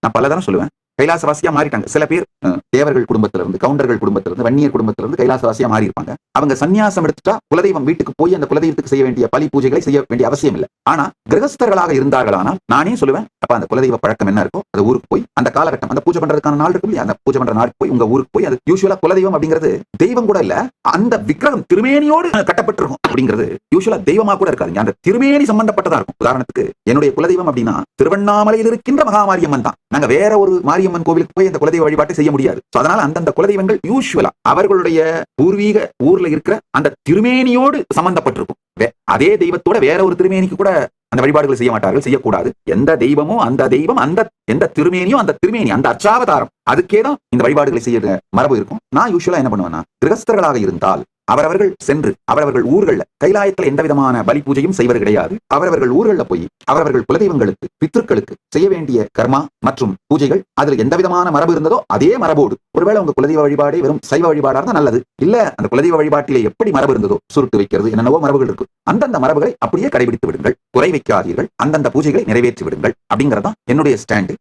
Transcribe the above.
நான் பலதரம் சொல்லுவேன். கைலாசவாசியா மாறிட்டாங்க. சில பேர் தேவர்கள் குடும்பத்திலிருந்து, கவுண்டர்கள் குடும்பத்திலிருந்து, வன்னியர் குடும்பத்திலிருந்து கைலாசவாசியா மாறி இருப்பாங்க. அவங்க சன்னியாசம் எடுத்துட்டா குலதெய்வம் வீட்டுக்கு போய் அந்த குலதெய்வத்துக்கு செய்ய வேண்டிய பலி பூஜைகளை செய்ய வேண்டிய அவசியம் இல்லை. ஆனா கிரகஸ்தர்களாக இருந்தார்களானால் நானே சொல்லுவேன், அப்ப அந்த குலதெய்வ பழக்கம் என்ன இருக்கோ அது ஊருக்கு போய் அந்த காலகட்டம் அந்த பூஜை பண்றதுக்கான நாள் இருக்கும் இல்லையா, அந்த பூஜை பண்ற நாள் போய் உங்க ஊருக்கு போய் அது யூசுவலா குலதெய்வம் அப்படிங்கிறது தெய்வம் கூட இல்ல, அந்த விக்கிரகம் திருமேனியோடு கட்டப்பட்டிருக்கும். அப்படிங்கிறது யூசுவலா தெய்வமா கூட இருக்காது, அந்த திருமேனி சம்பந்தப்பட்டதா இருக்கும். உதாரணத்துக்கு என்னுடைய குலதெய்வம் அப்படின்னா திருவண்ணாமலையில் இருக்கின்ற மகாமாரியம்மன் தான். நாங்க வேற ஒரு மாரியம்மன் கோவிலுக்கு போய் அந்த குலதெய்வ வழிபாட்டை செய்ய முடியாது. அதனால அந்தந்த குலதெய்வங்கள் யூசுவலா அவர்களுடைய பூர்வீக ஊர்ல இருக்கிற அந்த திருமேனியோடு சம்பந்தப்பட்டிருக்கும். அதே தெய்வத்தோட வேற ஒரு திருமேனிக்கு கூட அந்த வழிபாடுகளை செய்ய மாட்டார்கள், செய்யக்கூடாது. எந்த தெய்வமோ அந்த தெய்வம், அந்த எந்த திருமேனியோ அந்த திருமேனி, அந்த அச்சாவதாரம், அதுக்கேதான் இந்த வழிபாடுகளை செய்ய மரபு இருக்கும். நான் யூசுவலா என்ன பண்ணுவேன்னா, கிரகஸ்தர்களாக இருந்தால் அவரவர்கள் சென்று அவரவர்கள் ஊர்கள்ல கைலாயத்துல எந்த விதமான பலி பூஜையும் செய்வது கிடையாது. அவரவர்கள் ஊர்கள்ல போய் அவரவர்கள் குலதெய்வங்களுக்கு பித்ருக்களுக்கு செய்ய வேண்டிய கர்மா மற்றும் பூஜைகள் அதுல எந்த விதமான மரபு இருந்ததோ அதே மரபோடு, ஒருவேளை உங்க குலதெய்வ வழிபாடே வெறும் சைவ வழிபாடா இருந்தா நல்லது, இல்ல அந்த குலதெய்வ வழிபாட்டிலே எப்படி மரபு இருந்ததோ, சுருட்டு வைக்கிறது என்னென்னவோ மரபுகள் இருக்கு, அந்தந்த மரபுகளை அப்படியே கடைபிடித்து விடுங்கள், குறை வைக்காதீர்கள், அந்தந்த பூஜைகளை நிறைவேற்றி விடுங்கள். அப்படிங்கறதான் என்னுடைய ஸ்டாண்டு.